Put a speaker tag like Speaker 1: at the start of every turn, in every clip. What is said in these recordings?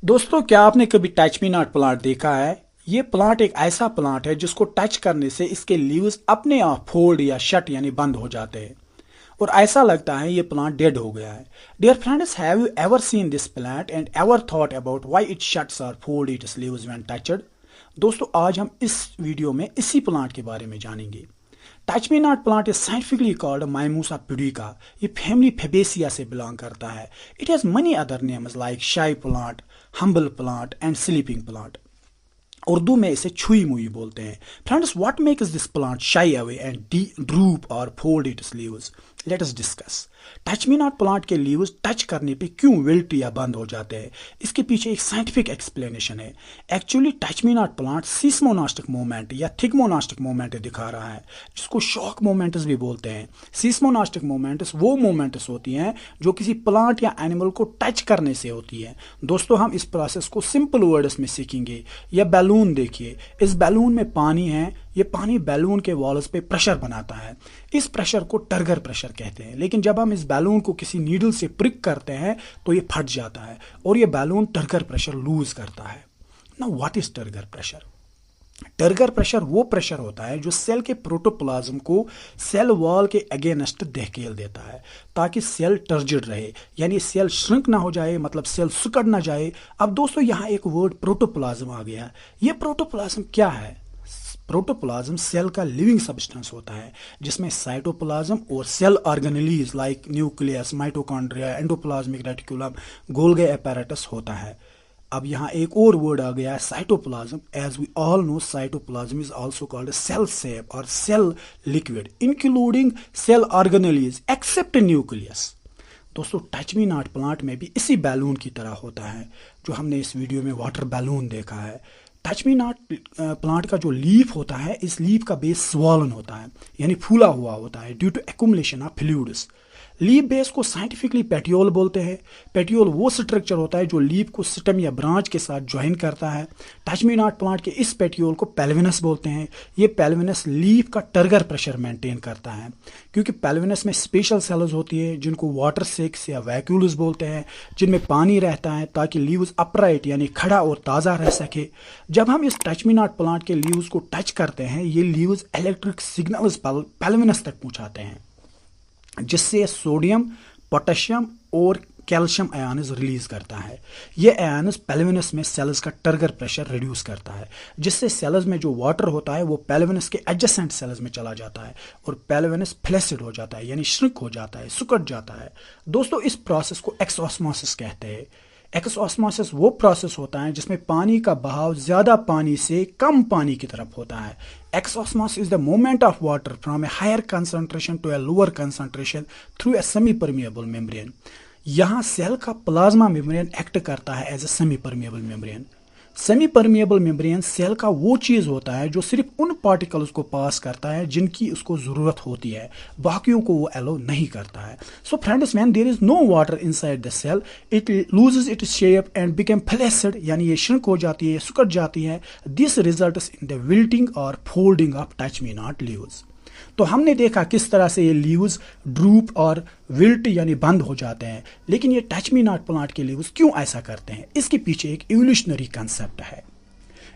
Speaker 1: दोस्तों, क्या आपने कभी टच मी नॉट प्लांट देखा है? ये प्लांट एक ऐसा प्लांट है जिसको टच करने से इसके लीव्स अपने आप फोल्ड या शट यानी बंद हो जाते हैं और ऐसा लगता है ये प्लांट डेड हो गया है। Dear friends, have you ever seen this plant and ever thought about why it shuts और fold its leaves when touched? दोस्तों, आज हम इस वीडियो में इसी प्लांट के बारे में जानेंगे। Touch me not plant is scientifically called mimosa pudica. ये फैमिली फेबेसिया से बिलोंग करता है। It has many other names like shy plant, humble plant and sleeping plant. Urdu में इसे छुई मुई बोलते हैं। Friends, what makes this plant shy away and droop और fold its leaves? Let us discuss. Touch me not plant के leaves touch करने पे क्यों विल्ट या बंद हो जाते हैं? इसके पीछे एक साइंटिफिक एक्सप्लेनेशन है। Actually touch me not plant seismonastic movement या थिग्मोनास्टिक मूवमेंट दिखा रहा है, जिसको शॉक मोमेंट्स भी बोलते हैं। सीस्मोनास्टिक मूवमेंट्स वो मूवमेंट्स होती हैं जो किसी प्लांट या एनिमल को टच करने से होती है। दोस्तों, हम इस प्रोसेस को सिंपल वर्ड्स में सीखेंगे। यह बैलून देखिए, इस बैलून में पानी है। ये पानी बैलून के वॉल्स पे प्रेशर बनाता है। इस प्रेशर को टर्गर प्रेशर कहते हैं। लेकिन जब हम इस बैलून को किसी नीडल से प्रिक करते हैं तो ये फट जाता है और ये बैलून टर्गर प्रेशर लूज करता है। Now what is turgor pressure? Turgor pressure वो प्रेशर होता है जो सेल के प्रोटोप्लाज्म को सेल वॉल के अगेंस्ट धकेल देता है ताकि सेल टर्जिड रहे, यानी सेल श्रिंक ना हो जाए, मतलब सेल सिकुड़ ना जाए। अब दोस्तों, यहाँ एक वर्ड प्रोटोप्लाज्म आ गया। ये प्रोटोप्लाज्म क्या है? प्रोटोप्लाज्म सेल का लिविंग सब्सटेंस होता है जिसमें साइटोप्लाज्म और cell organelles like nucleus, mitochondria, endoplasmic reticulum, Golgi apparatus होता है। अब यहाँ एक और वर्ड आ गया है, cytoplasm. As we all know, cytoplasm is also called cell sap और cell liquid including cell organelles except nucleus. दोस्तों, टच मी नॉट प्लांट में भी इसी बैलून की तरह होता है जो हमने इस वीडियो में वाटर बैलून देखा है। टच मी नॉट प्लांट का जो लीफ होता है, इस लीफ का बेस स्वॉलन होता है, यानी फूला हुआ होता है due to accumulation of fluids. Leaf base को साइंटिफिकली पेटियोल बोलते हैं। पेटियोल वो स्ट्रक्चर होता है जो लीफ को स्टेम या ब्रांच के साथ ज्वाइन करता है। टच मी नॉट प्लांट के इस पेटियोल को पेल्विनस बोलते हैं। ये पेल्विनस लीफ का टर्गर प्रेशर मेंटेन करता है, क्योंकि पेल्विनस में स्पेशल सेल्स होती है जिनको वाटर सेक्स या वैक्यूल्स बोलते हैं, जिनमें पानी रहता है ताकि लीव्स अपराइट यानी खड़ा और ताज़ा रह सके। जब हम इस टच मी नॉट प्लांट के लीव्स को टच करते हैं, ये लीव्स इलेक्ट्रिक सिग्नल्स पेल्विनस तक पहुंचाते हैं, जिससे सोडियम, पोटेशियम और कैल्शियम आयन्स रिलीज करता है। ये आयन्स पेल्विनस में सेल्स का टर्गर प्रेशर रिड्यूस करता है, जिससे सेल्स में जो वाटर होता है वो पेल्विनस के एडजेसेंट सेल्स में चला जाता है और पेल्विनस फ्लैसिड हो जाता है, यानी श्रिंक हो जाता है, सिकुड़ जाता है। दोस्तों, इस प्रोसेस को एक्सऑस्मोसिस कहते हैं। एक्सऑस्मोसिस वो प्रोसेस होता है जिसमें पानी का बहाव ज्यादा पानी से कम पानी की तरफ होता है। Exosmosis is the movement of water from a higher concentration to a lower concentration through a semi-permeable membrane. यहाँ सेल का प्लाज्मा मेम्ब्रेन एक्ट करता है as a semi permeable membrane. Semi permeable membrane cell का वो चीज होता है जो सिर्फ उन पार्टिकल्स को पास करता है जिनकी उसको जरूरत होती है, बाकियों को वो अलो नहीं करता है। So friends, when there is no water inside the cell, it loses its shape and become flaccid, यानी ये श्रिंक हो जाती है, सिकुड़ जाती है। This results in the wilting और folding of touch me not leaves. तो हमने देखा किस तरह से ये लीव्स ड्रूप और विल्ट यानी बंद हो जाते हैं, लेकिन ये टच मी नॉट प्लांट के लीव्स क्यों ऐसा करते हैं? इसके पीछे एक इवोल्यूशनरी कंसेप्ट है।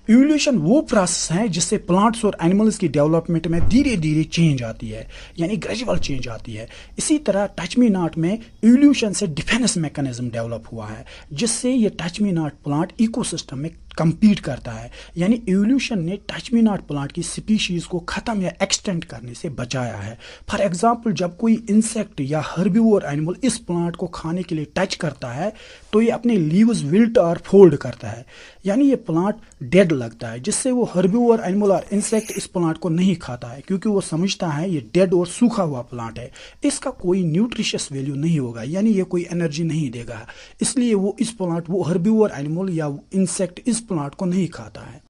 Speaker 1: इवोल्यूशन वो प्रोसेस है जिससे प्लांट्स और एनिमल्स की डेवलपमेंट में धीरे धीरे चेंज आती है, यानी ग्रेजुअल चेंज आती है। इसी तरह टच मी नॉट में इवोल्यूशन से डिफेंस मैकेनिज्म डेवलप हुआ है, जिससे ये touch me not plant ecosystem में कंपीट करता है, यानी इवोल्यूशन ने टच मी नॉट प्लांट की स्पीशीज को खत्म या एक्सटेंड करने से बचाया है। फॉर एग्जांपल, जब कोई इंसेक्ट या हर्बीवोर एनिमल इस प्लांट को खाने के लिए टच करता है तो ये अपने लीव्स विल्ट और फोल्ड करता है, यानी ये प्लांट डेड लगता है, जिससे वो हर्बीवोर एनिमल और इंसेक्ट इस प्लांट को नहीं खाता है, क्योंकि वो समझता है ये डेड और सूखा हुआ प्लांट है, इसका कोई न्यूट्रिशियस वैल्यू नहीं होगा, यानी ये कोई एनर्जी नहीं देगा। इसलिए वो हर्बीवोर एनिमल या इंसेक्ट इस प्लांट को नहीं खाता है।